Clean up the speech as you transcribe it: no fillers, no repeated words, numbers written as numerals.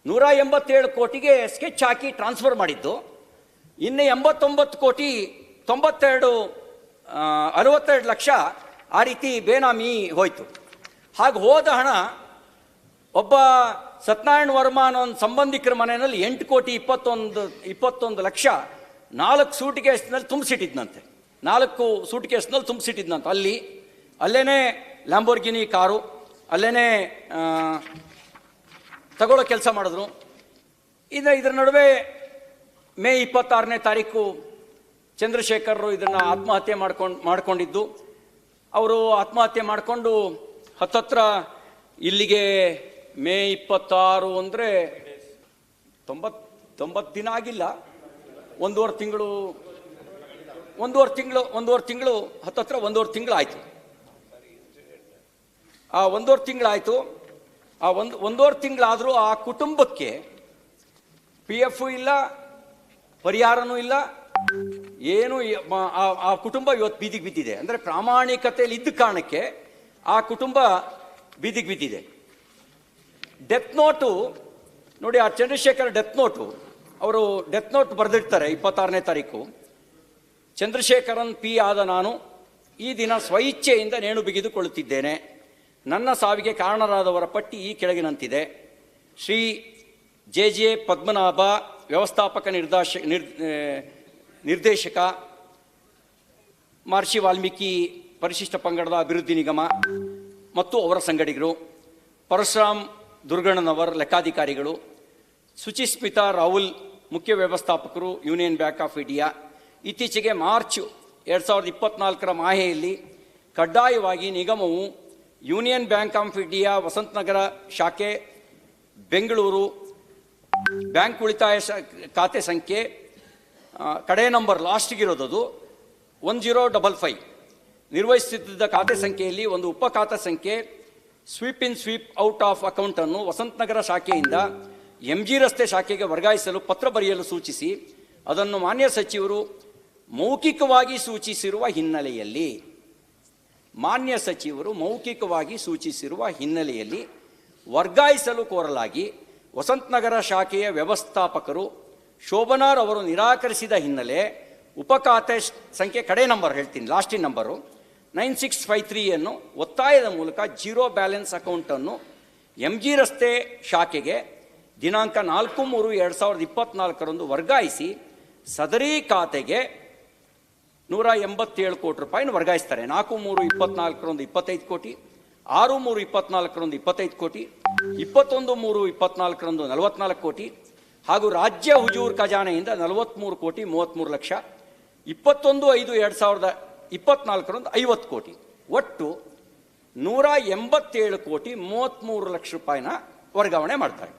187 ಕೋಟಿಗೆ ಸ್ಕೆಚ್ ಹಾಕಿ ಟ್ರಾನ್ಸ್ಫರ್ ಮಾಡಿದ್ದು. ಇನ್ನು 89 ಕೋಟಿ 62 ಲಕ್ಷ ಆ ರೀತಿ ಬೇನಾಮಿ ಹೋಯಿತು. ಹಾಗೆ ಹೋದ ಹಣ ಒಬ್ಬ ಸತ್ಯನಾರಾಯಣ ವರ್ಮ ಅನ್ನೋ ಒಂದು ಸಂಬಂಧಿಕರ ಮನೆಯಲ್ಲಿ 8 ಕೋಟಿ 21 ಲಕ್ಷ 4 ಸೂಟ್ಕೇಸ್ನಲ್ಲಿ ತುಂಬಿಸಿಟ್ಟಿದ್ನಂತೆ. 4 ಸೂಟ್ಕೇಸ್ನಲ್ಲಿ ತುಂಬಿಸಿಟ್ಟಿದ್ನಂತೆ. ಅಲ್ಲೇನೇ ಲ್ಯಾಂಬೋರ್ಗಿನಿ ಕಾರು ಅಲ್ಲೇನೇ ತಗೊಳ್ಳೋ ಕೆಲಸ ಮಾಡಿದ್ರು. ಇದರ ನಡುವೆ ಮೇ 26ನೇ ತಾರೀಕು ಚಂದ್ರಶೇಖರ್ ಇದನ್ನು ಆತ್ಮಹತ್ಯೆ ಮಾಡ್ಕೊಂಡಿದ್ದು. ಅವರು ಆತ್ಮಹತ್ಯೆ ಮಾಡಿಕೊಂಡು ಹತ್ತತ್ರ ಇಲ್ಲಿಗೆ ಮೇ 26 ಅಂದರೆ 90 ದಿನ ಆಗಿಲ್ಲ, ಒಂದೂವರೆ ತಿಂಗಳು ಹತ್ತತ್ರ ಒಂದೂವರೆ ತಿಂಗಳು ಆಯಿತು. ಆ ಒಂದೂವರೆ ತಿಂಗಳಾಯಿತು. ಆ ಒಂದೂವರೆ ತಿಂಗಳಾದರೂ ಆ ಕುಟುಂಬಕ್ಕೆ PF ಇಲ್ಲ, ಪರಿಹಾರನೂ ಇಲ್ಲ, ಏನು. ಆ ಕುಟುಂಬ ಇವತ್ತು ಬೀದಿಗೆ ಬಿದ್ದಿದೆ. ಅಂದರೆ ಪ್ರಾಮಾಣಿಕತೆಯಲ್ಲಿ ಇದ್ದ ಕಾರಣಕ್ಕೆ ಆ ಕುಟುಂಬ ಬೀದಿಗೆ ಬಿದ್ದಿದೆ. ಡೆತ್ ನೋಟು ನೋಡಿ, ಆ ಚಂದ್ರಶೇಖರ್ ಡೆತ್ ನೋಟು, ಅವರು ಡೆತ್ ನೋಟ್ ಬರೆದಿರ್ತಾರೆ 26ನೇ ತಾರೀಕು. ಚಂದ್ರಶೇಖರನ್ P ಆದ ನಾನು ಈ ದಿನ ಸ್ವಇಚ್ಛೆಯಿಂದ ನೇಣು ಬಿಗಿದುಕೊಳ್ಳುತ್ತಿದ್ದೇನೆ. ನನ್ನ ಸಾವಿಗೆ ಕಾರಣರಾದವರ ಪಟ್ಟಿ ಈ ಕೆಳಗಿನಂತಿದೆ. ಶ್ರೀ JJ ಪದ್ಮನಾಭ, ವ್ಯವಸ್ಥಾಪಕ ನಿರ್ದೇಶಕ, ಮಹರ್ಷಿ ವಾಲ್ಮೀಕಿ ಪರಿಶಿಷ್ಟ ಪಂಗಡದ ಅಭಿವೃದ್ಧಿ ನಿಗಮ ಮತ್ತು ಅವರ ಸಂಗಡಿಗರು. ಪರಶುರಾಮ್ ದುರ್ಗಣ್ಣನವರ್ ಲೆಕ್ಕಾಧಿಕಾರಿಗಳು. ಸುಚಿಸ್ಮಿತಾ ರಾಹುಲ್ ಮುಖ್ಯ ವ್ಯವಸ್ಥಾಪಕರು, ಯೂನಿಯನ್ ಬ್ಯಾಂಕ್ ಆಫ್ ಇಂಡಿಯಾ. ಇತ್ತೀಚೆಗೆ ಮಾರ್ಚ್ 2024ರ ಮಾಹೆಯಲ್ಲಿ ಕಡ್ಡಾಯವಾಗಿ ನಿಗಮವು union bank of India Vasanth Nagar ಶಾಖೆ ಬೆಂಗಳೂರು ಬ್ಯಾಂಕ್ ಉಳಿತಾಯ ಖಾತೆ ಸಂಖ್ಯೆ ಕಡೆ ನಂಬರ್ ಲಾಸ್ಟ್ಗಿರೋದು 1055 ನಿರ್ವಹಿಸುತ್ತಿದ್ದ ಖಾತೆ ಸಂಖ್ಯೆಯಲ್ಲಿ ಒಂದು ಉಪ ಖಾತೆ ಸಂಖ್ಯೆ sweep in sweep out of ಅಕೌಂಟನ್ನು ವಸಂತನಗರ ಶಾಖೆಯಿಂದ MG ರಸ್ತೆ ಶಾಖೆಗೆ ವರ್ಗಾಯಿಸಲು ಪತ್ರ ಬರೆಯಲು ಸೂಚಿಸಿ ಅದನ್ನು ಮಾನ್ಯ ಸಚಿವರು ಮೌಖಿಕವಾಗಿ ಸೂಚಿಸಿರುವ ಹಿನ್ನೆಲೆಯಲ್ಲಿ ವರ್ಗಾಯಿಸಲು ಕೋರಲಾಗಿ ವಸಂತನಗರ ಶಾಖೆಯ ವ್ಯವಸ್ಥಾಪಕರು ಶೋಭನಾರ್ ಅವರು ನಿರಾಕರಿಸಿದ ಹಿನ್ನೆಲೆ ಉಪಖಾತೆ ಸಂಖ್ಯೆ ಕಡೆ ನಂಬರ್ ಹೇಳ್ತೀನಿ, ಲಾಸ್ಟಿನ ನಂಬರು 9653 ಒತ್ತಾಯದ ಮೂಲಕ ಜೀರೋ ಬ್ಯಾಲೆನ್ಸ್ ಅಕೌಂಟನ್ನು MG ರಸ್ತೆ ಶಾಖೆಗೆ ದಿನಾಂಕ 4/3/2024 ವರ್ಗಾಯಿಸಿ ಸದರಿ ಖಾತೆಗೆ 187 ಕೋಟಿ ರೂಪಾಯಿನ ವರ್ಗಾಯಿಸ್ತಾರೆ. 4/3/24 25 ಕೋಟಿ, 6/3/24 25 ಕೋಟಿ, 21/3/24 44 ಕೋಟಿ ಹಾಗೂ ರಾಜ್ಯ ಹುಜೂರ್ ಖಜಾನೆಯಿಂದ 43 ಕೋಟಿ 33 ಲಕ್ಷ, 21/5/2024 50 ಕೋಟಿ, ಒಟ್ಟು 187 ಕೋಟಿ 33 ಲಕ್ಷ ರೂಪಾಯಿನ ವರ್ಗಾವಣೆ ಮಾಡ್ತಾರೆ.